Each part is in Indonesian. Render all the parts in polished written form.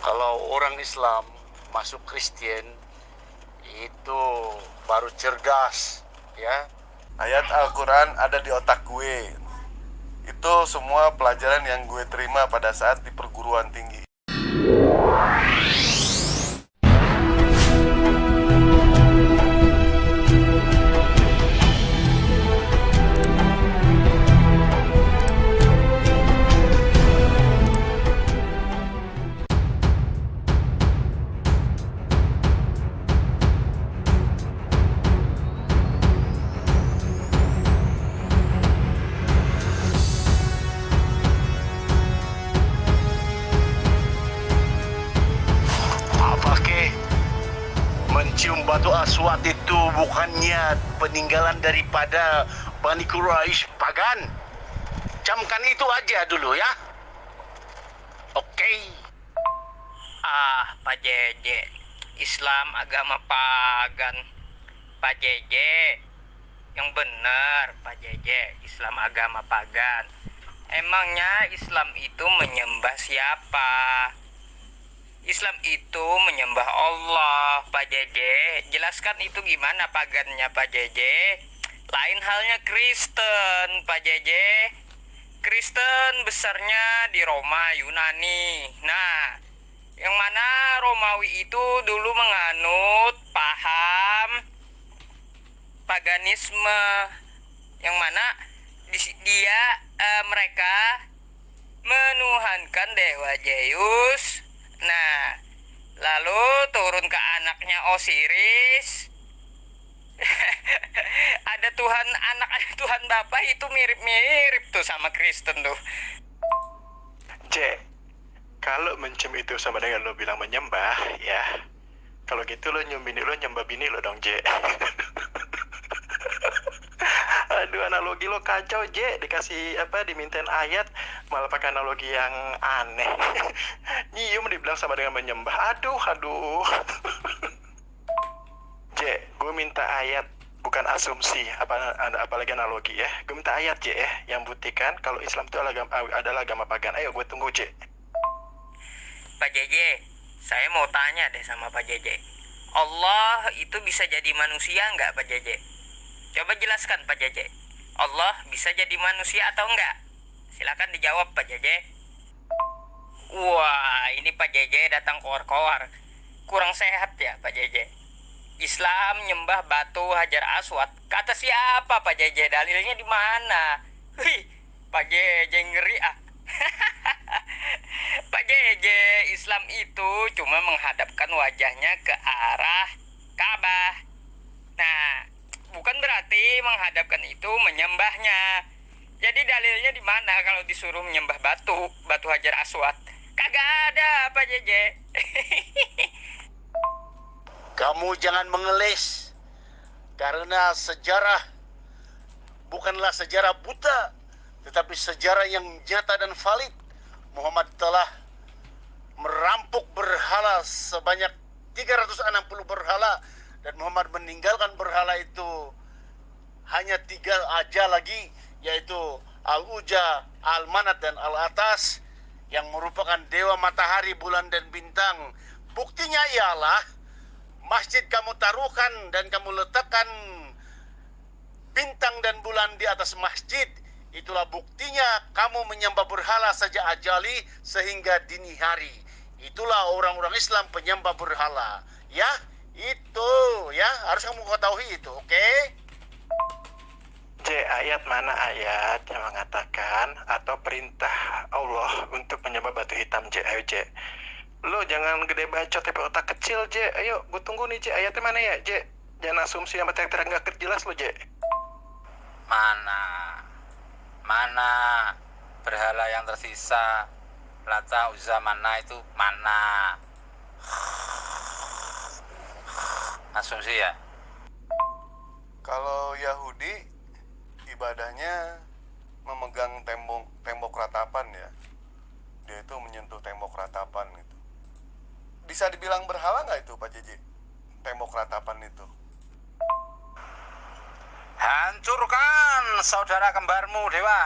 Kalau orang Islam masuk Kristen itu baru cerdas, ya. Ayat Al-Quran ada di otak gue. Itu semua pelajaran yang gue terima pada saat di perguruan tinggi. Apa ke? Mencium batu aswad itu bukannya peninggalan daripada Bani Quraisy pagan. Camkan itu aja dulu ya. Oke. Pak JJ, Islam agama pagan. Pak JJ, yang benar Pak JJ, Islam agama pagan. Emangnya Islam itu menyembah siapa? Islam itu menyembah Allah, Pak JJ. Jelaskan itu gimana pagannya, Pak JJ. Lain halnya Kristen, Pak JJ. Kristen besarnya di Roma, Yunani. Nah, yang mana Romawi itu dulu menganut paham paganisme, yang mana mereka menuhankan dewa Zeus. Nah, lalu turun ke anaknya Osiris. Ada Tuhan anak, ada Tuhan Bapa, itu mirip-mirip tuh sama Kristen tuh. J, kalau mencium itu sama dengan lo bilang menyembah, ya kalau gitu lo nyium bini lo, nyembah bini lo dong, J. Aduh, analogi lo kacau, J. Dikasih dimintain ayat malah pakai analogi yang aneh. Nyium dibilang sama dengan menyembah. Aduh. J, gue minta ayat, bukan asumsi, apalagi analogi ya. Gue minta ayat, J, ya, yang buktikan kalau Islam itu adalah agama pagan. Ayo, gue tunggu, J. Pak JJ, saya mau tanya deh sama Pak JJ. Allah itu bisa jadi manusia nggak, Pak JJ? Coba jelaskan, Pak JJ. Allah bisa jadi manusia atau enggak? Silakan dijawab, Pak JJ. Wah, ini Pak JJ datang koar-koar. Kurang sehat ya, Pak JJ. Islam nyembah batu Hajar Aswad. Kata siapa, Pak JJ? Dalilnya di mana? Wih, Pak JJ ngeri ah. Pak JJ, Islam itu cuma menghadapkan wajahnya ke arah Ka'bah. Nah, bukan berarti menghadapkan itu menyembahnya. Jadi dalilnya di mana kalau disuruh menyembah batu Hajar Aswad? Kagak ada, Pak JJ. Kamu jangan mengeles, karena sejarah bukanlah sejarah buta, tetapi sejarah yang nyata dan valid. Muhammad telah merampok berhala sebanyak 360 berhala, dan Muhammad meninggalkan berhala itu hanya 3 aja lagi, yaitu Al-Uja, Al-Manat, dan Al-Atas, yang merupakan dewa matahari, bulan, dan bintang. Buktinya ialah masjid kamu taruhkan dan kamu letakkan bintang dan bulan di atas masjid. Itulah buktinya kamu menyembah berhala sejak ajali sehingga dini hari. Itulah orang-orang Islam penyembah berhala. Ya, itu ya, harus kamu ketahui itu, oke? J, ayat mana ayat yang mengatakan atau perintah Allah untuk menyembah batu hitam, J? Ayo, J. Lo jangan gede bacot tapi otak kecil, J. Ayo, gue tunggu nih, J. Ayatnya mana ya, J? Jangan asumsi yang terang-terang gak jelas lo, J. Mana berhala yang tersisa, Lata, Uzza, mana itu mana? Asumsi ya. Kalau Yahudi ibadahnya memegang tembok ratapan ya. Dia itu menyentuh tembok ratapan gitu. Bisa dibilang berhala nggak itu, Pak JJ? Tembok ratapan itu. Hancurkan saudara kembarmu, Dewa.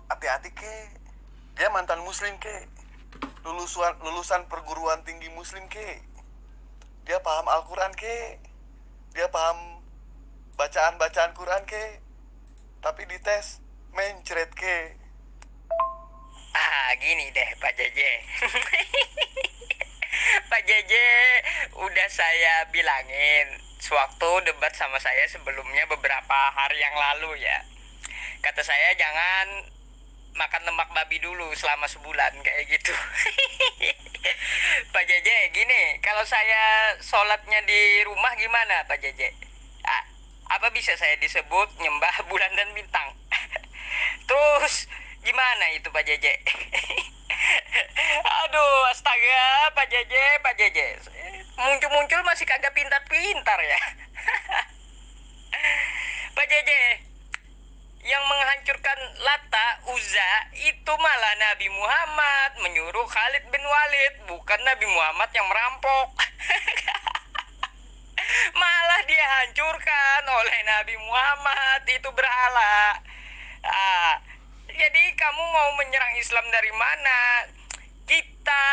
Hati-hati, ke. Dia mantan muslim, ke. lulusan perguruan tinggi muslim ke. Dia paham Al-Quran ke. Dia paham bacaan-bacaan Quran ke. Tapi dites mencret ke. Gini deh Pak Jeje. Pak Jeje udah saya bilangin sewaktu debat sama saya sebelumnya beberapa hari yang lalu ya. Kata saya jangan makan lemak babi dulu selama sebulan kayak gitu. Pak Jeje gini, kalau saya sholatnya di rumah gimana Pak Jeje? Apa bisa saya disebut nyembah bulan dan bintang? Terus gimana itu Pak Jeje? Aduh, astaga, Pak Jeje. Muncul-muncul masih kagak pintar-pintar ya. Pak Jeje, yang menghancurkan Lata, Uzza, itu malah Nabi Muhammad menyuruh Khalid bin Walid, bukan Nabi Muhammad yang merampok. Malah dia hancurkan oleh Nabi Muhammad, itu berhala. Jadi kamu mau menyerang Islam dari mana? Kita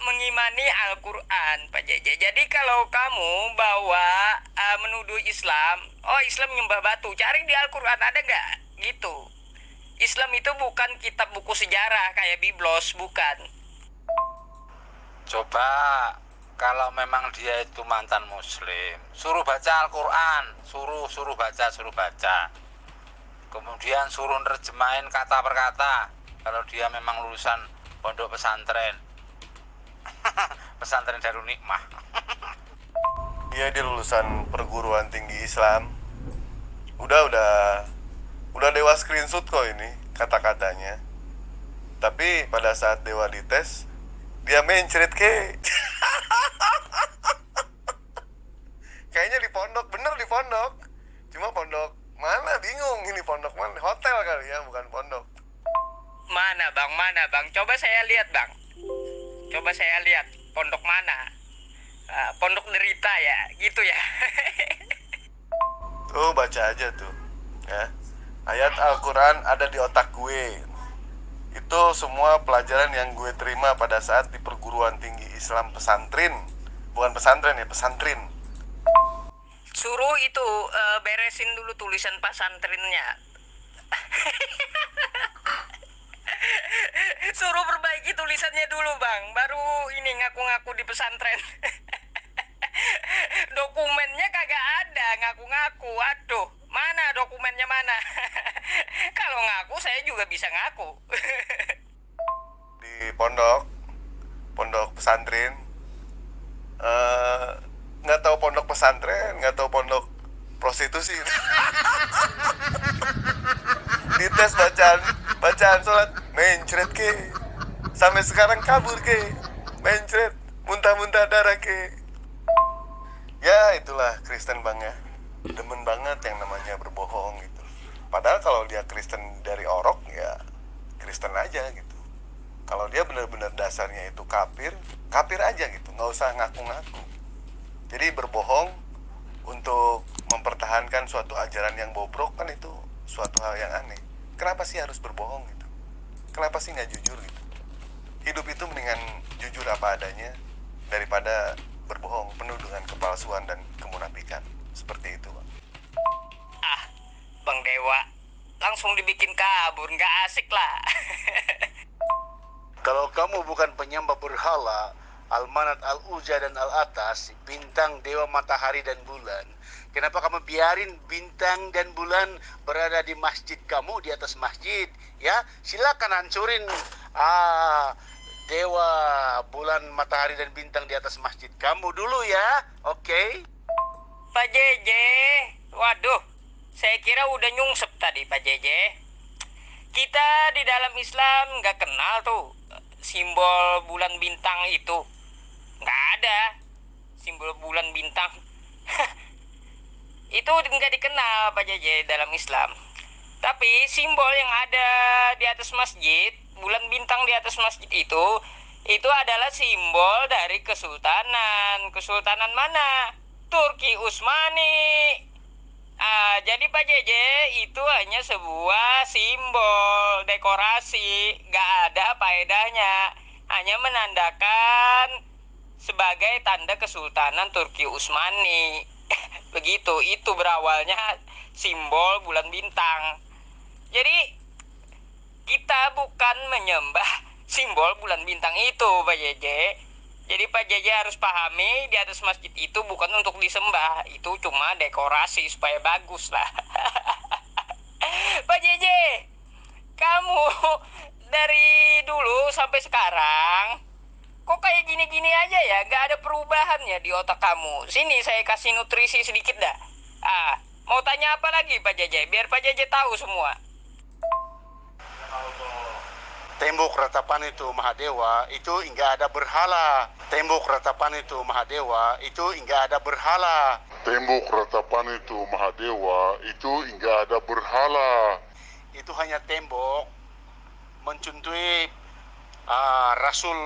mengimani Al-Quran, Pak Jeje. Jadi kalau kamu bawa menuduh Islam, Islam nyembah batu, cari di Al-Quran ada nggak? Gitu. Islam itu bukan kitab buku sejarah kayak Biblos, bukan. Coba kalau memang dia itu mantan muslim, suruh baca Al-Quran, suruh baca. Kemudian suruh nerjemahin kata per kata. Kalau dia memang lulusan pondok pesantren. Pesantren Darul Nikmah. Iya, dia lulusan perguruan tinggi Islam. Udah Dewa screenshot kok ini kata-katanya. Tapi pada saat Dewa dites, dia mencret ke. Kayaknya di pondok, bener di pondok. Cuma pondok mana bingung, ini pondok mana? Hotel kali ya, bukan pondok. Mana bang? Coba saya lihat bang. Pondok mana? Pondok derita ya, gitu ya. Tuh baca aja tuh ya. Ayat Al-Quran ada di otak gue. Itu semua pelajaran yang gue terima pada saat di perguruan tinggi Islam pesantren. Bukan pesantren ya, pesantren. Suruh itu beresin dulu tulisan pesantrennya. Suruh perbaiki tulisannya dulu bang, baru ini ngaku-ngaku di pesantren. Dokumennya kagak ada, ngaku-ngaku. Aduh, mana dokumennya mana? Kalau ngaku saya juga bisa ngaku. Di pondok pesantren, nggak tahu pondok pesantren, nggak tahu pondok prostitusi. Dites bacaan sholat mencret ke, sampai sekarang kabur ke, mencret, muntah-muntah darah ke. Ya itulah Kristen bang ya, demen banget yang namanya berbohong gitu. Padahal kalau dia Kristen dari orok ya Kristen aja gitu. Kalau dia benar-benar dasarnya itu kafir aja gitu, nggak usah ngaku-ngaku. Jadi berbohong untuk mempertahankan suatu ajaran yang bobrok kan itu suatu hal yang aneh. Kenapa sih harus berbohong gitu? Kenapa sih nggak jujur gitu? Hidup itu mendingan jujur apa adanya daripada berbohong penuh dengan kepalsuan dan kemunafikan. Seperti itu, Bang. Bang Dewa, langsung dibikin kabur, nggak asik lah. Kalau kamu bukan penyembah berhala, Al-Manat, Al-Uzza, dan Al-Atas, bintang, dewa, matahari, dan bulan, kenapa kamu biarin bintang dan bulan berada di masjid kamu, di atas masjid? Ya, silakan hancurin dewa, bulan, matahari, dan bintang di atas masjid kamu dulu ya, oke? Pak Jeje, waduh, saya kira udah nyungsep tadi Pak Jeje. Kita di dalam Islam nggak kenal tuh simbol bulan bintang itu. Nggak ada simbol bulan bintang. Itu nggak dikenal Pak Jeje dalam Islam. Tapi simbol yang ada di atas masjid, bulan bintang di atas masjid itu adalah simbol dari kesultanan. Kesultanan mana? Turki Utsmani. Jadi Pak Jeje itu hanya sebuah simbol dekorasi, nggak ada faedahnya. hanya menandakan sebagai tanda Kesultanan Turki Utsmani. Begitu, itu berawalnya simbol bulan bintang. Jadi kita bukan menyembah simbol bulan bintang itu, Pak JJ. Jadi Pak JJ harus pahami, di atas masjid itu bukan untuk disembah, itu cuma dekorasi supaya bagus lah. Pak JJ, kamu dari dulu sampai sekarang kok kayak gini-gini aja ya, gak ada perubahan ya di otak kamu. Sini saya kasih nutrisi sedikit dah. Mau tanya apa lagi Pak JJ, biar Pak JJ tahu semua. Tembok ratapan itu Mahadewa, itu enggak ada berhala. Tembok ratapan itu Mahadewa, itu enggak ada berhala. Tembok ratapan itu Mahadewa, itu enggak ada berhala. Itu hanya tembok mencontohi Rasul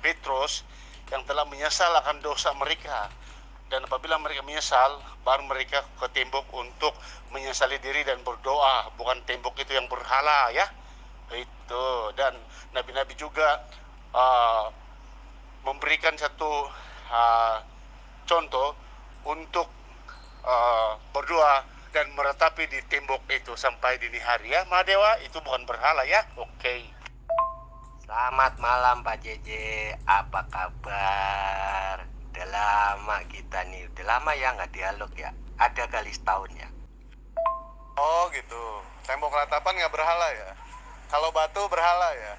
Petrus yang telah menyesal akan dosa mereka. Dan apabila mereka menyesal, baru mereka ke tembok untuk menyesali diri dan berdoa. Bukan tembok itu yang berhala ya. Itu. Dan Nabi-Nabi juga memberikan satu contoh untuk berdoa dan meratapi di tembok itu sampai dini hari ya. Mahadewa itu bukan berhala ya. Oke. Selamat malam Pak JJ, apa kabar? Udah lama kita nih, udah lama ya nggak dialog ya. Ada kali setahun ya. Oh gitu, tembok ratapan nggak berhala ya? Kalau batu berhala ya?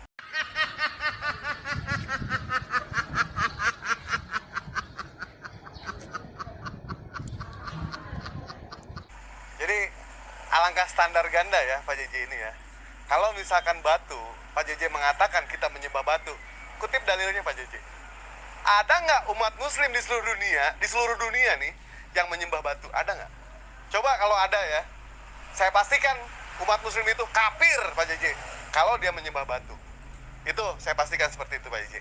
Jadi alangkah standar ganda ya Pak JJ ini ya. Kalau misalkan batu, Pak JJ mengatakan kita menyembah batu. Kutip dalilnya Pak JJ. Ada nggak umat muslim di seluruh dunia nih yang menyembah batu? Ada nggak? Coba kalau ada ya, saya pastikan umat muslim itu kafir Pak JJ kalau dia menyembah batu. Itu saya pastikan seperti itu Pak JJ.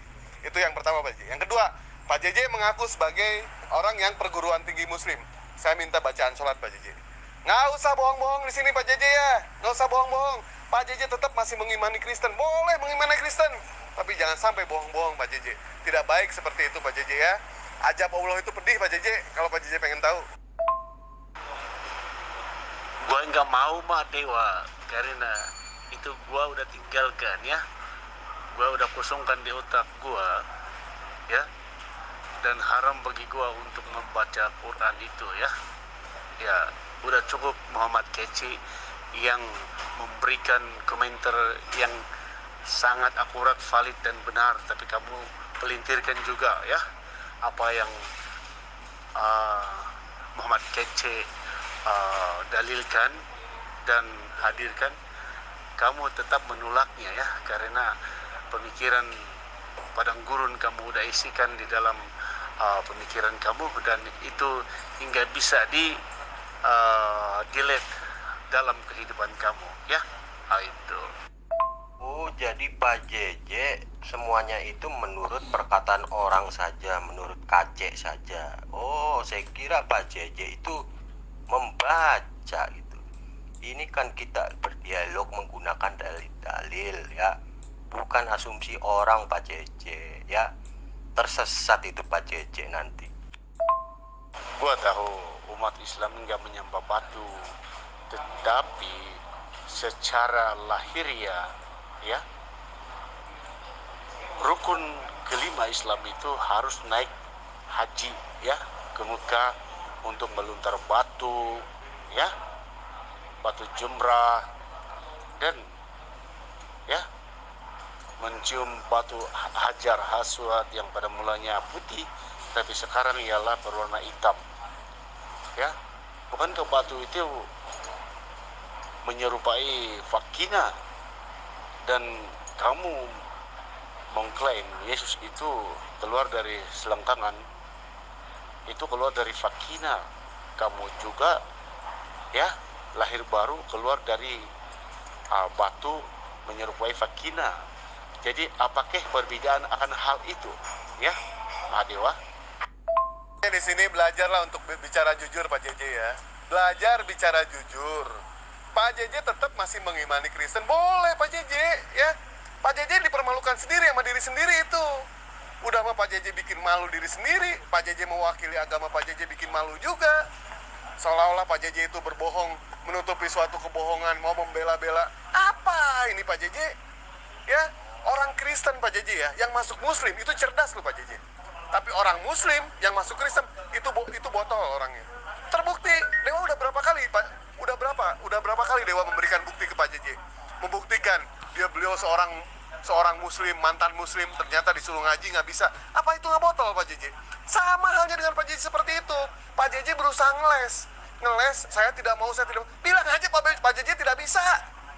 Itu yang pertama Pak JJ. Yang kedua, Pak JJ mengaku sebagai orang yang perguruan tinggi muslim. Saya minta bacaan sholat Pak JJ. Nggak usah bohong-bohong di sini Pak JJ ya. Nggak usah bohong-bohong. Pak JJ tetap masih mengimani Kristen. Boleh mengimani Kristen. Tapi jangan sampai bohong-bohong Pak JJ. Tidak baik seperti itu Pak JJ ya. Ajab Allah itu pedih Pak JJ. Kalau Pak JJ pengen tahu. Gua nggak mau Mahadewa karena itu gua udah tinggalkan ya. Gua udah kosongkan di otak gua ya. Dan haram bagi gua untuk membaca Quran itu ya. Ya, udah cukup Muhammad Keci yang memberikan komentar yang sangat akurat, valid dan benar, tapi kamu pelintirkan juga ya apa yang Muhammad Keci dalilkan dan hadirkan. Kamu tetap menolaknya ya, karena pemikiran padang gurun kamu udah isikan di dalam pemikiran kamu, dan itu hingga bisa delete dalam kehidupan kamu ya. Itu. Oh, jadi Pak JJ semuanya itu menurut perkataan orang saja, menurut KC saja. Oh, saya kira Pak JJ itu membaca gitu. Ini kan kita berdialog menggunakan dalil-dalil ya. Bukan asumsi orang Pak JJ ya. Tersesat itu Pak JJ nanti. Gua tahu umat Islam enggak menyembah batu, tetapi secara lahiriah ya, rukun kelima Islam itu harus naik haji ya ke Mekah untuk meluntar batu ya, batu jumrah, dan ya mencium batu hajar aswad yang pada mulanya putih tapi sekarang ialah berwarna hitam ya. Bukankah batu itu menyerupai vakina, dan kamu mengklaim Yesus itu keluar dari selangkangan, itu keluar dari vakina. Kamu juga ya lahir baru keluar dari batu menyerupai vakina. Jadi apakah perbedaan akan hal itu ya Mahadewa? Di sini belajarlah untuk bicara jujur Pak JJ ya. Belajar bicara jujur. Pak JJ tetap masih mengimani Kristen. Boleh Pak JJ ya. Pak JJ dipermalukan sendiri sama diri sendiri itu. udah mah Pak JJ bikin malu diri sendiri. Pak JJ mewakili agama Pak JJ bikin malu juga. Seolah-olah Pak JJ itu berbohong, menutupi suatu kebohongan, mau membela-bela. Apa ini Pak JJ? Ya, orang Kristen Pak JJ ya, yang masuk Muslim itu cerdas loh Pak JJ. Tapi orang Muslim yang masuk Kristen itu botol orangnya. Terbukti, Dewa udah berapa kali Pak? Udah berapa kali Dewa memberikan bukti ke Pak JJ? Membuktikan beliau seorang Muslim, mantan Muslim, ternyata disuruh ngaji nggak bisa. Apa itu nggak botol Pak JJ? Sama halnya dengan Pak JJ seperti itu. Pak JJ berusaha ngeles, saya tidak mau. Bilang aja Pak JJ tidak bisa.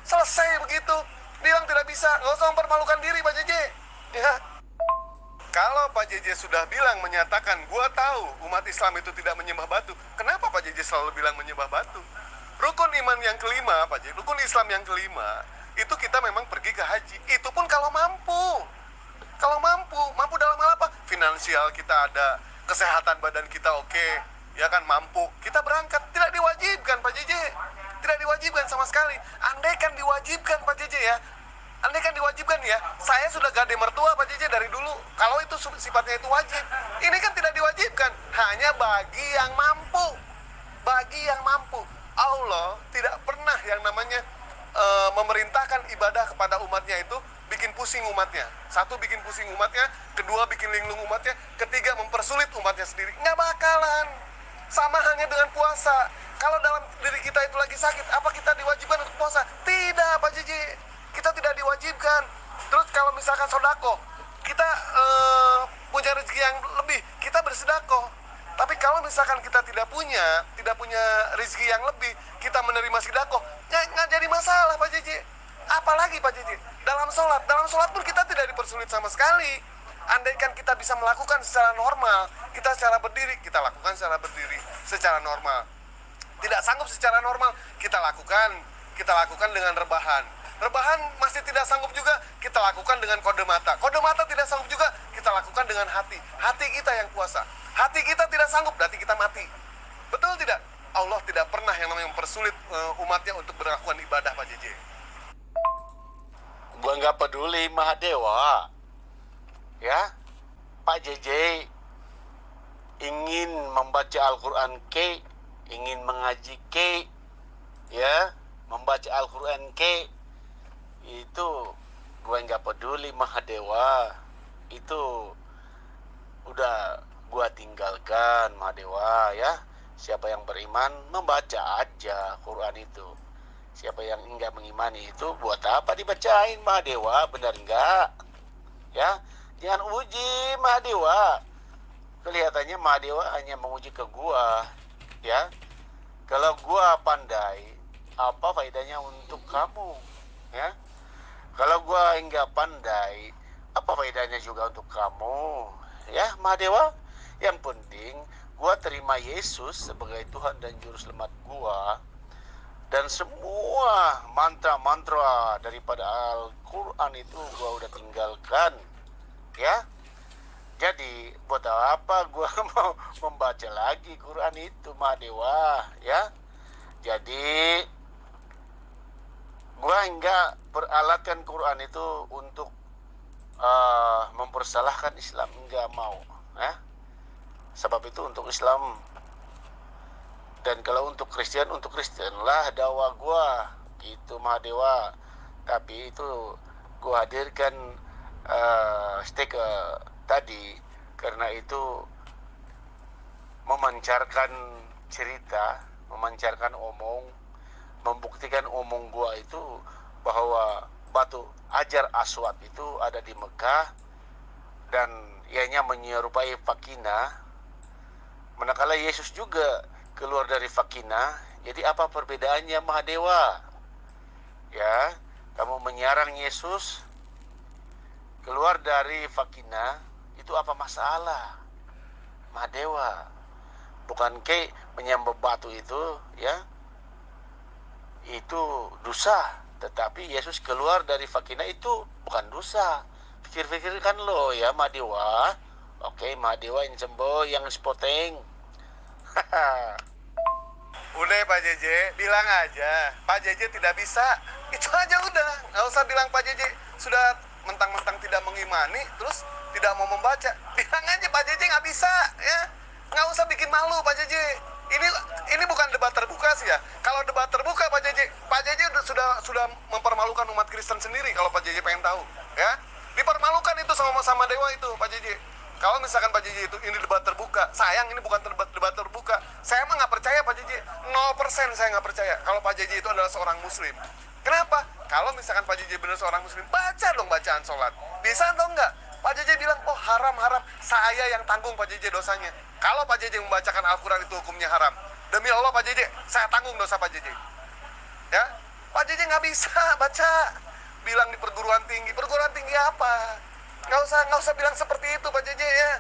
Selesai begitu. Bilang tidak bisa, nggak usah mempermalukan diri Pak JJ. Ya. Kalau Pak JJ sudah bilang, menyatakan, gua tahu umat Islam itu tidak menyembah batu. Kenapa Pak JJ selalu bilang menyembah batu? Rukun iman yang kelima, Pak JJ, rukun Islam yang kelima, itu kita memang pergi ke haji. Itu pun kalau mampu. Kalau mampu dalam hal apa? Finansial kita ada, kesehatan badan kita oke, ya kan, mampu. Kita berangkat, tidak diwajibkan Pak JJ. Tidak diwajibkan sama sekali. Andaikan diwajibkan Pak JJ ya, andaikan diwajibkan ya, saya sudah gade mertua Pak JJ dari dulu. Kalau itu sifatnya itu wajib. Ini kan tidak diwajibkan, hanya bagi yang mampu. Bagi yang mampu. Allah tidak pernah yang namanya memerintahkan ibadah kepada umatnya itu bikin pusing umatnya. Satu, bikin pusing umatnya. Kedua, bikin linglung umatnya. Ketiga, mempersulit umatnya sendiri. Nggak bakalan. Sama halnya dengan puasa. Kalau dalam diri kita itu lagi sakit, apa kita diwajibkan untuk puasa? Tidak Pak JJ. Kita tidak diwajibkan. Terus kalau misalkan sodako, kita punya rezeki yang lebih, kita bersedako. Tapi kalau misalkan kita tidak punya rezeki yang lebih, kita menerima sedako, nggak jadi masalah Pak JJ. Apalagi Pak JJ, dalam sholat pun kita tidak dipersulit sama sekali. Andaikan kita bisa melakukan secara normal, kita secara berdiri, kita lakukan secara berdiri, secara normal. Tidak sanggup secara normal, kita lakukan dengan rebahan. Rebahan masih tidak sanggup juga, kita lakukan dengan kode mata. Kode mata tidak sanggup juga, kita lakukan dengan hati. Hati kita yang puasa. Hati kita tidak sanggup, berarti kita mati. Betul tidak? Allah tidak pernah yang namanya mempersulit umatnya untuk melakukan ibadah Pak JJ. Gua nggak peduli Mahadewa. Ya, Pak JJ ingin membaca Al-Quran ke, ingin mengaji ke, ya, membaca Al-Quran ke, itu gue nggak peduli Mahadewa. Itu udah gue tinggalkan Mahadewa ya. Siapa yang beriman membaca aja Quran itu. Siapa yang enggak mengimani itu buat apa dibacain Mahadewa, benar enggak? Ya, jangan uji Mahadewa. Kelihatannya Mahadewa hanya menguji ke gua, ya. Kalau gua pandai, apa faedahnya untuk kamu, ya? Kalau gua enggak pandai, apa faedahnya juga untuk kamu, ya Mahadewa? Yang penting gua terima Yesus sebagai Tuhan dan Juru Selamat gua, dan semua mantra-mantra daripada Al-Quran itu gua udah tinggalkan, ya. Jadi buat apa gua mau membaca lagi Quran itu Mahadewa, ya. Jadi gua enggak peralatkan Quran itu untuk mempersalahkan Islam, enggak mau, ya. Sebab itu untuk Islam. Dan kalau untuk Kristen lah dakwah gua gitu Mahadewa. Tapi itu gua hadirkan stiker tadi karena itu memancarkan cerita, memancarkan omong, membuktikan omong gua itu bahwa batu Hajar Aswad itu ada di Mekah dan ianya menyerupai Fakina. Manakala Yesus juga keluar dari Fakina, jadi apa perbedaannya Mahadewa? Ya, kamu menyerang Yesus keluar dari Fakina, itu apa masalah? Mahadewa, bukan ke menyembah batu itu, ya, itu dosa. Tetapi Yesus keluar dari Fakina itu bukan dosa. Pikir-pikirkan lo ya Mahadewa. Oke, Mahadewa yang sembuh, yang spoteng. Udah Pak JJ, bilang aja Pak JJ tidak bisa. Itu aja udah, nggak usah bilang Pak JJ sudah mentang-mentang tidak mengimani, terus tidak mau membaca, bilang aja Pak JJ nggak bisa, ya. Nggak usah bikin malu Pak JJ. Ini bukan debat terbuka sih ya. Kalau debat terbuka Pak JJ sudah mempermalukan umat Kristen sendiri kalau Pak JJ pengen tahu, ya. Dipermalukan itu sama dewa itu Pak JJ. Kalau misalkan Pak JJ itu ini debat terbuka, sayang ini bukan debat terbuka. Saya emang nggak percaya Pak JJ, 0% saya nggak percaya kalau Pak JJ itu adalah seorang Muslim. Kenapa? Kalau misalkan Pak JJ benar seorang Muslim, baca dong bacaan sholat. Bisa atau enggak? Pak JJ bilang, oh haram, saya yang tanggung Pak JJ dosanya. Kalau Pak JJ membacakan Al-Quran itu hukumnya haram, demi Allah Pak JJ, saya tanggung dosa Pak JJ. Ya, Pak JJ nggak bisa baca. Bilang di perguruan tinggi apa? Nggak usah bilang seperti itu Pak JJ ya.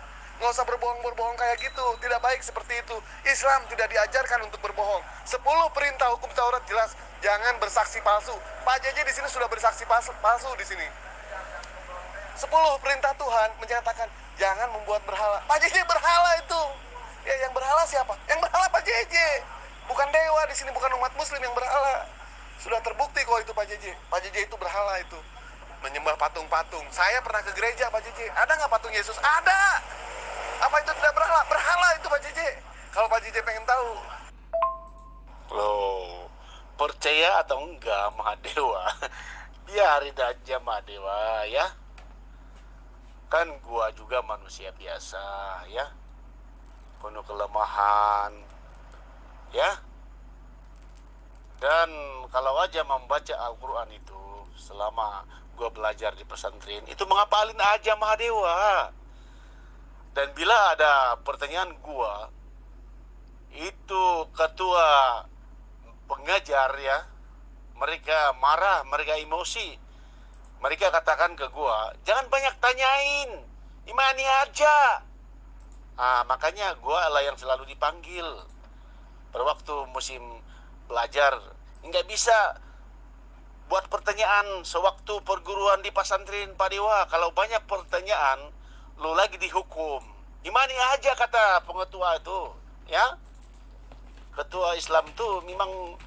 Nggak usah berbohong kayak gitu, tidak baik seperti itu. Islam tidak diajarkan untuk berbohong. 10 perintah hukum Taurat jelas, jangan bersaksi palsu. Pak JJ di sini sudah bersaksi palsu di sini. 10 perintah Tuhan menyatakan jangan membuat berhala. Pak JJ berhala itu. Ya yang berhala siapa? Yang berhala Pak JJ. Bukan dewa di sini, bukan umat Muslim yang berhala. Sudah terbukti kok itu Pak JJ. Pak JJ itu berhala itu. Menyembah patung-patung. Saya pernah ke gereja Pak JJ. Ada nggak patung Yesus? Ada. Apa itu tidak berhala? Berhala itu Pak JJ. Kalau Pak JJ pengen tahu. Loh, percaya atau enggak Mahadewa? Biarin aja Mahadewa ya. Kan gua juga manusia biasa ya, penuh kelemahan ya. Dan kalau aja membaca Al-Quran itu selama gua belajar di pesantren itu menghafalin aja Mahadewa. Dan bila ada pertanyaan gua, itu ketua pengajar ya, mereka marah, mereka emosi. Mereka katakan ke gua, jangan banyak tanyain, imani aja. Makanya gua lah yang selalu dipanggil. Pada waktu musim belajar, nggak bisa buat pertanyaan sewaktu perguruan di pesantren Pak Dewa. Kalau banyak pertanyaan, lu lagi dihukum. Imani aja kata pengetua itu, ya. Ketua Islam tuh memang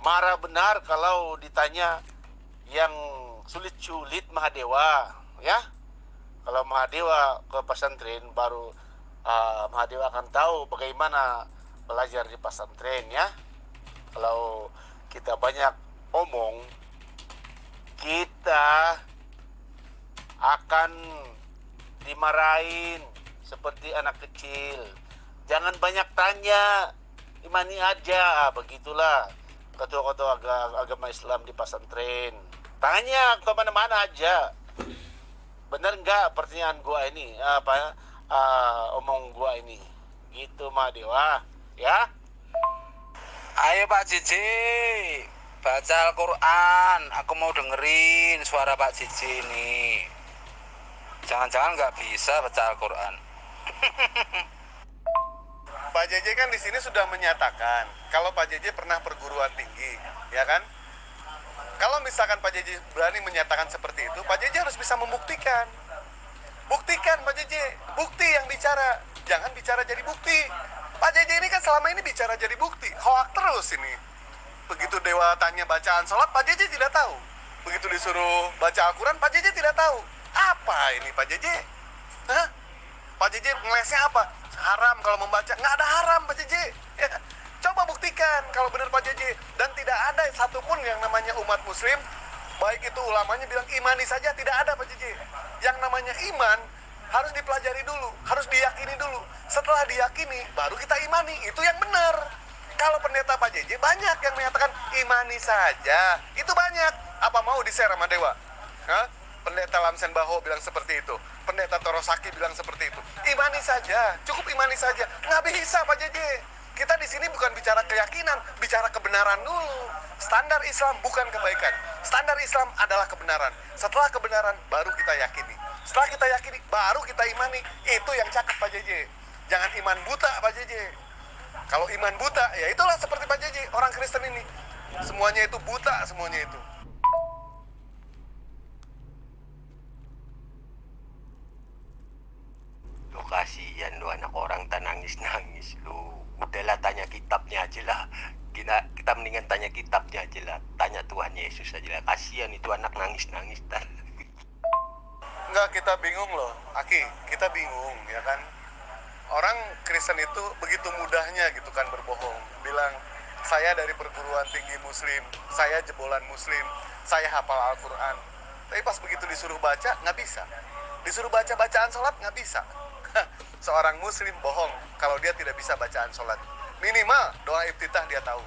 marah benar kalau ditanya yang sulit-sulit Mahadewa, ya. Kalau Mahadewa ke pesantren baru Mahadewa akan tahu bagaimana belajar di pesantren ya. Kalau kita banyak omong, kita akan dimarahin seperti anak kecil. Jangan banyak tanya, imani aja, begitulah ketua-ketua agama Islam di pesantren. Tanya ke mana-mana aja. Bener nggak pertanyaan gua ini? Omong gua ini. Gitu Mahadewa, ya. Ayo Pak JJ, baca Al-Quran. Aku mau dengerin suara Pak JJ nih. Jangan-jangan nggak bisa baca Al-Quran. Pak JJ kan di sini sudah menyatakan kalau Pak JJ pernah perguruan tinggi, ya kan? Kalau misalkan Pak JJ berani menyatakan seperti itu, Pak JJ harus bisa membuktikan. Buktikan Pak JJ, bukti yang bicara. Jangan bicara jadi bukti. Pak JJ ini kan selama ini bicara jadi bukti, hoak terus ini. Begitu dewa tanya bacaan sholat, Pak JJ tidak tahu. Begitu disuruh baca Al-Quran, Pak JJ tidak tahu. Apa ini Pak JJ? Hah? Pak JJ ngelesnya apa? Haram kalau membaca. Nggak ada haram Pak JJ. Ya. Coba buktikan kalau benar Pak JJ. Dan tidak ada satupun yang namanya umat muslim, baik itu ulamanya bilang imani saja, tidak ada Pak JJ. Yang namanya iman harus dipelajari dulu, harus diyakini dulu. Setelah diyakini, baru kita imani. Itu yang benar. Kalau pendeta Pak JJ banyak yang menyatakan imani saja. Itu banyak. Apa mau di-share sama dewa? Hah? Pendeta Lamsen Baho bilang seperti itu. Pendeta Torosaki bilang seperti itu. Imani saja, cukup imani saja. Nggak bisa Pak JJ. Kita di sini bukan bicara keyakinan, bicara kebenaran dulu. Standar Islam bukan kebaikan. Standar Islam adalah kebenaran. Setelah kebenaran, baru kita yakini. Setelah kita yakini, baru kita imani. Itu yang cakep Pak JJ. Jangan iman buta Pak JJ. Kalau iman buta, ya itulah seperti Pak JJ. Orang Kristen ini, semuanya itu buta, semuanya itu. Lu kasihan lu anak orang tak nangis-nangis lu. Udahlah tanya kitabnya aja lah. Kita mendingan tanya kitabnya aja lah. Tanya Tuhan Yesus aja lah. Kasihan itu anak nangis-nangis. Nggak Enggak, kita bingung loh, Aki, kita bingung ya kan. Orang Kristen itu begitu mudahnya gitu kan berbohong, bilang saya dari perguruan tinggi Muslim, saya jebolan Muslim, saya hafal Al-Quran. Tapi pas begitu disuruh baca nggak bisa, disuruh baca bacaan sholat nggak bisa. Seorang Muslim bohong kalau dia tidak bisa bacaan sholat. Minimal doa iftitah dia tahu,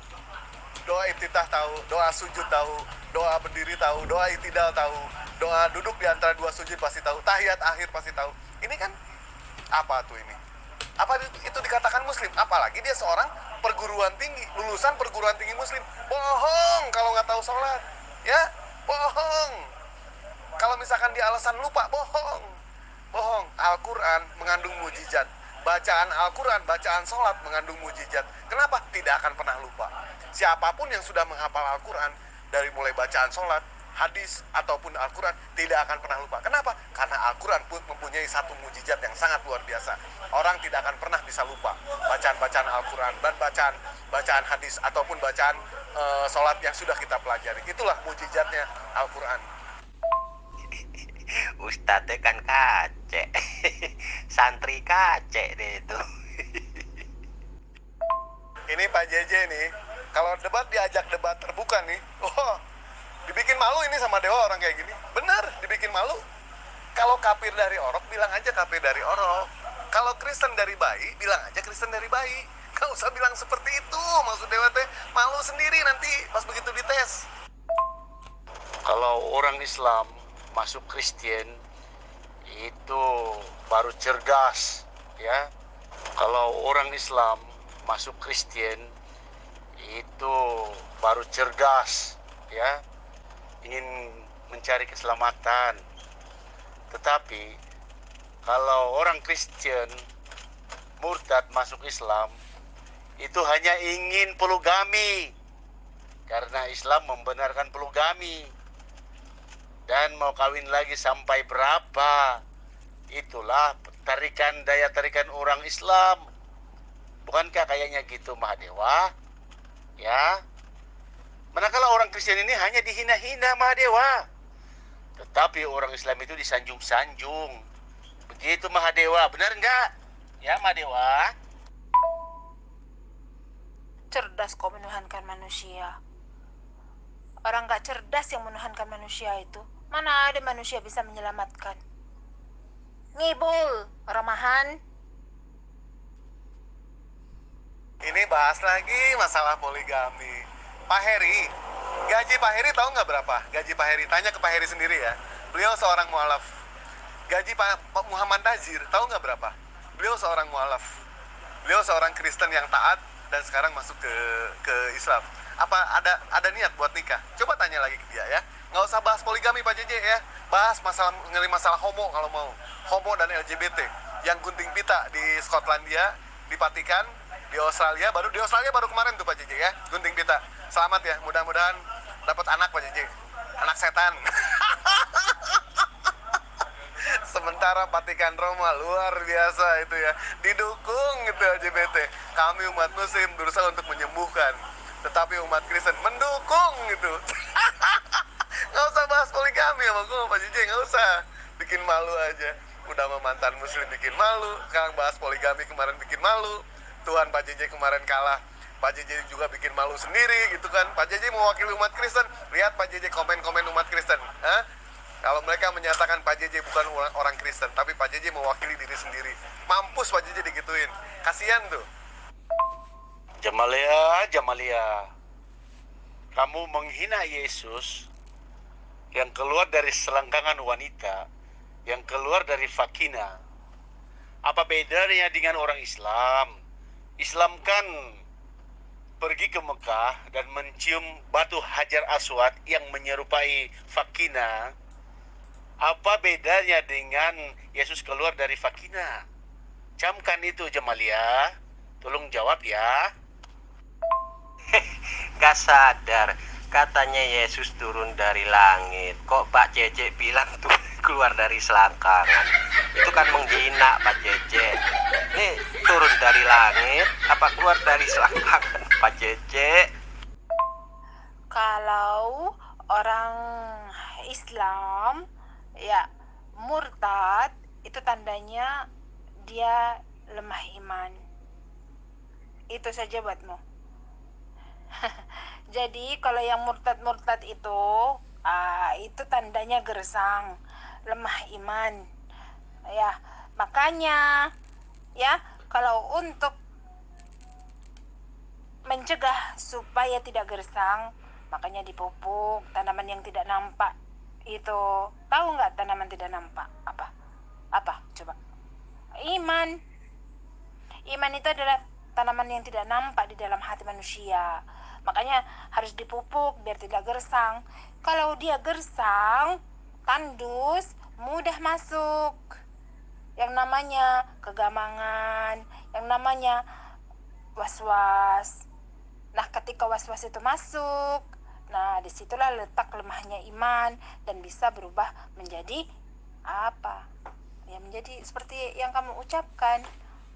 doa iftitah tahu, doa sujud tahu, doa berdiri tahu, doa itidal tahu, doa duduk di antara dua sujud pasti tahu, tahiyat akhir pasti tahu. Ini kan apa tuh ini? Apa itu dikatakan Muslim? Apalagi dia seorang perguruan tinggi, lulusan perguruan tinggi Muslim. Bohong kalau nggak tahu sholat, ya bohong. Kalau misalkan dia alasan lupa, bohong. Bohong. Al-Quran mengandung mujizat. Bacaan Al-Quran, bacaan sholat mengandung mujizat. Kenapa? Tidak akan pernah lupa. Siapapun yang sudah menghafal Al-Quran, dari mulai bacaan sholat, hadis, ataupun Al-Quran, tidak akan pernah lupa. Kenapa? Karena Al-Quran pun mempunyai satu mujizat yang sangat luar biasa. Orang tidak akan pernah bisa lupa bacaan-bacaan Al-Quran dan bacaan hadis ataupun bacaan sholat yang sudah kita pelajari. Itulah mujizatnya Al-Quran. Ustadznya kan kacek. Santri kacek deh itu. Ini Pak JJ nih, kalau debat diajak debat terbuka nih, dibikin malu ini sama dewa orang kayak gini. Bener, dibikin malu. Kalau kafir dari orok, bilang aja kafir dari orok. Kalau Kristen dari bayi, bilang aja Kristen dari bayi. Gak usah bilang seperti itu, maksud dewa teh malu sendiri nanti pas begitu dites. Kalau orang Islam masuk Kristen itu baru cerdas, ya. Kalau orang Islam masuk Kristen itu baru cerdas, ya, ingin mencari keselamatan. Tetapi kalau orang Kristen murtad masuk Islam itu hanya ingin poligami, karena Islam membenarkan poligami, dan mau kawin lagi sampai berapa. Itulah daya tarikan orang Islam. Bukankah kayaknya gitu, Mahadewa? Ya. Manakala orang Kristen ini hanya dihina-hina, Mahadewa. Tetapi orang Islam itu disanjung-sanjung. Begitu, Mahadewa. Benar enggak? Ya, Mahadewa. Cerdas kau menuhankan manusia. Orang gak cerdas yang menuhankan manusia itu. Mana ada manusia bisa menyelamatkan? Ngibul, ramahan. Ini bahas lagi masalah poligami. Pak Heri, gaji Pak Heri tahu nggak berapa? Gaji Pak Heri, tanya ke Pak Heri sendiri ya. Beliau seorang mualaf. Gaji Pak Muhammad Nazir tahu nggak berapa? Beliau seorang mualaf. Beliau seorang Kristen yang taat dan sekarang masuk ke Islam. Apa ada niat buat nikah? Coba tanya lagi ke dia ya. Nggak usah bahas poligami Pak JJ ya. Bahas masalah homo kalau mau. Homo dan LGBT yang gunting pita di Skotlandia, di Vatikan, di Australia baru kemarin tuh Pak JJ ya, gunting pita. Selamat ya, mudah-mudahan dapat anak Pak JJ. Anak setan. Sementara Vatikan Roma luar biasa itu ya, didukung gitu LGBT. Kami umat Muslim berusaha untuk menyembuhkan, tetapi umat Kristen mendukung gitu. Nggak usah bahas poligami sama gue Pak JJ, nggak usah. Bikin malu aja. Udah sama mantan Muslim bikin malu, sekarang bahas poligami kemarin bikin malu. Tuhan Pak JJ kemarin kalah, Pak JJ juga bikin malu sendiri gitu kan. Pak JJ mewakili umat Kristen. Lihat Pak JJ komen-komen umat Kristen. Kalau mereka menyatakan Pak JJ bukan orang Kristen, tapi Pak JJ mewakili diri sendiri. Mampus Pak JJ digituin. Kasian tuh. Jamalia, kamu menghina Yesus yang keluar dari selangkangan wanita, yang keluar dari vagina. Apa bedanya dengan orang Islam? Islam kan pergi ke Mekah dan mencium batu Hajar Aswad yang menyerupai vagina. Apa bedanya dengan Yesus keluar dari vagina? Camkan itu, Jamalia. Tolong jawab ya. Gak sadar, katanya Yesus turun dari langit. Kok Pak JJ bilang tuh keluar dari selangkangan? Itu kan menghina Pak JJ. Nih turun dari langit apa keluar dari selangkangan Pak JJ? Kalau orang Islam ya murtad itu tandanya dia lemah iman. Itu saja buatmu. Jadi kalau yang murtad itu tandanya gersang, lemah iman. Ya, makanya ya, kalau untuk mencegah supaya tidak gersang, makanya dipupuk tanaman yang tidak nampak. Itu tahu nggak tanaman tidak nampak apa coba? Iman itu adalah tanaman yang tidak nampak di dalam hati manusia, makanya harus dipupuk biar tidak gersang. Kalau dia gersang, tandus, mudah masuk yang namanya kegamangan, yang namanya was-was. Nah, ketika was-was itu masuk, nah disitulah letak lemahnya iman dan bisa berubah menjadi apa? Ya, menjadi seperti yang kamu ucapkan,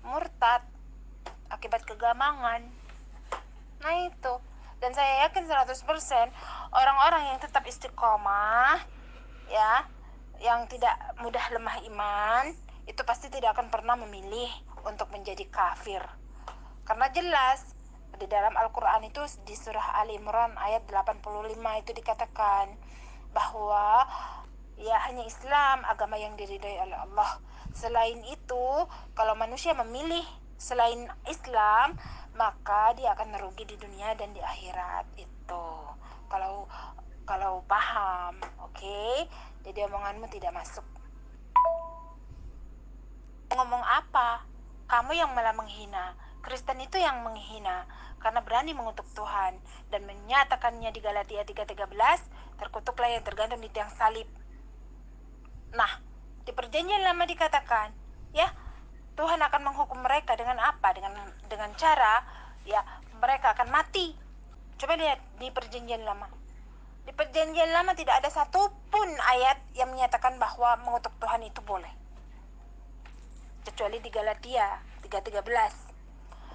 murtad akibat kegamangan. Nah itu. Dan saya yakin 100% orang-orang yang tetap istiqomah, ya, yang tidak mudah lemah iman, itu pasti tidak akan pernah memilih untuk menjadi kafir. Karena jelas di dalam Al-Quran itu di surah Ali Imran ayat 85 itu dikatakan bahwa ya hanya Islam agama yang diridhai oleh Allah. Selain itu, kalau manusia memilih selain Islam, maka dia akan merugi di dunia dan di akhirat. Itu kalau paham, oke? Jadi omonganmu tidak masuk. Ngomong apa? Kamu yang malah menghina. Kristen itu yang menghina karena berani mengutuk Tuhan dan menyatakannya di Galatia 3:13, terkutuklah yang tergantung di tiang salib. Nah, di perjanjian lama dikatakan, ya, Tuhan akan menghukum mereka dengan apa? Dengan cara, ya, mereka akan mati. Coba lihat di perjanjian lama. Di perjanjian lama tidak ada satupun ayat yang menyatakan bahwa mengutuk Tuhan itu boleh. Kecuali di Galatia 3:13.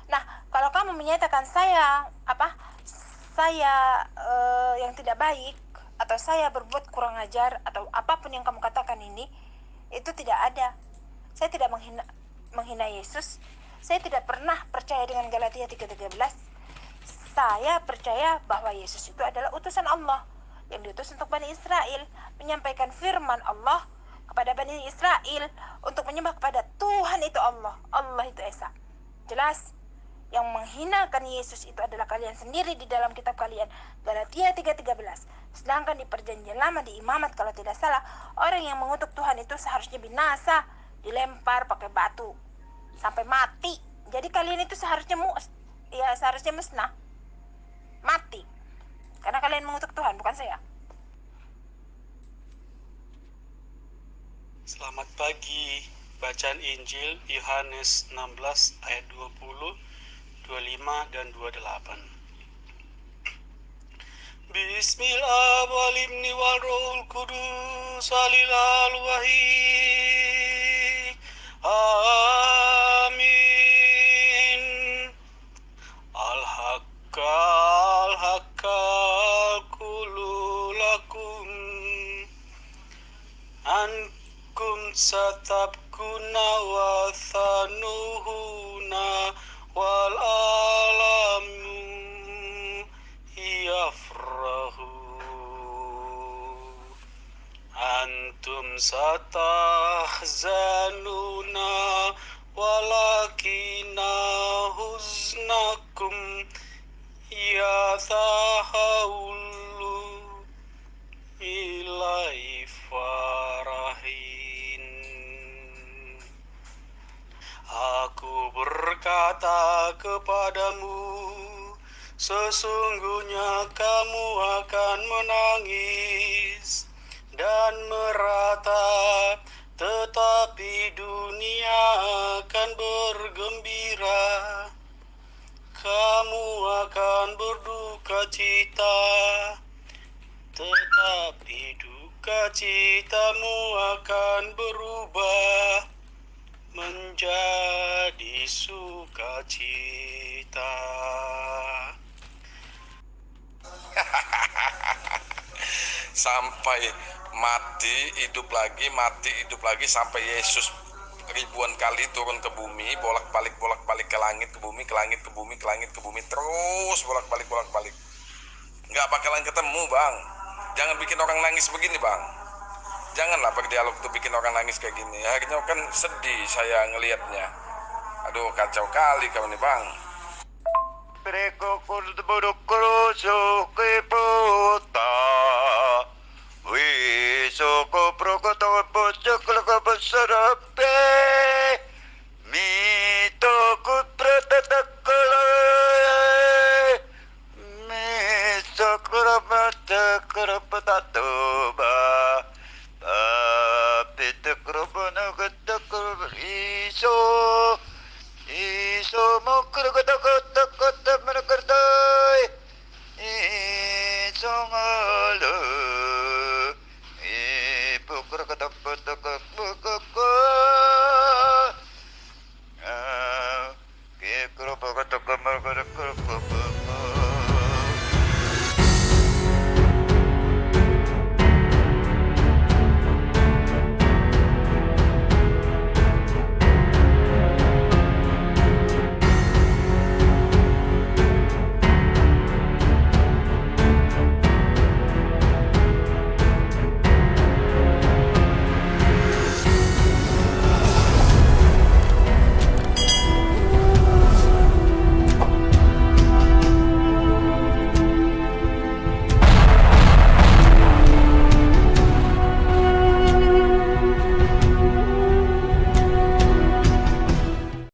Nah, kalau kamu menyatakan saya yang tidak baik, atau saya berbuat kurang ajar, atau apapun yang kamu katakan ini, itu tidak ada. Saya tidak menghina Yesus. Saya tidak pernah percaya dengan Galatia 3:13. Saya percaya bahwa Yesus itu adalah utusan Allah yang diutus untuk Bani Israel, menyampaikan firman Allah kepada Bani Israel untuk menyembah kepada Tuhan itu Allah. Allah itu Esa. Jelas. Yang menghinakan Yesus itu adalah kalian sendiri di dalam kitab kalian, Galatia 3:13. Sedangkan di perjanjian lama di imamat kalau tidak salah, orang yang mengutuk Tuhan itu seharusnya binasa, dilempar pakai batu sampai mati. Jadi kalian itu seharusnya musnah, mati, karena kalian mengutuk Tuhan, bukan saya. Selamat pagi. Bacaan Injil Yohanes 16 ayat 20, 25 dan 28. Bismillah wal ibni wal rohul kudus alilal wahid. Amin. Al-haqqa kululakum ankum satabkuna wa thanuhuna wal alamu yafrahu antum satahzanuna walakina huznakum yatahawlu ilai farahin. Aku berkata kepadamu, sesungguhnya kamu akan menangis dan meratap, tetapi dunia akan bergembira. Kamu akan berduka cita, tetapi duka citamu akan berubah menjadi sukacita. Sampai mati hidup lagi sampai Yesus ribuan kali turun ke bumi, bolak-balik ke langit, ke bumi, ke langit, ke bumi, ke langit, ke bumi, terus bolak-balik. Nggak bakalan ketemu, Bang. Jangan bikin orang nangis begini, Bang. Janganlah berdialog tuh bikin orang nangis kayak gini. Akhirnya kan sedih saya ngelihatnya. Aduh, kacau kali kau nih, Bang. Pita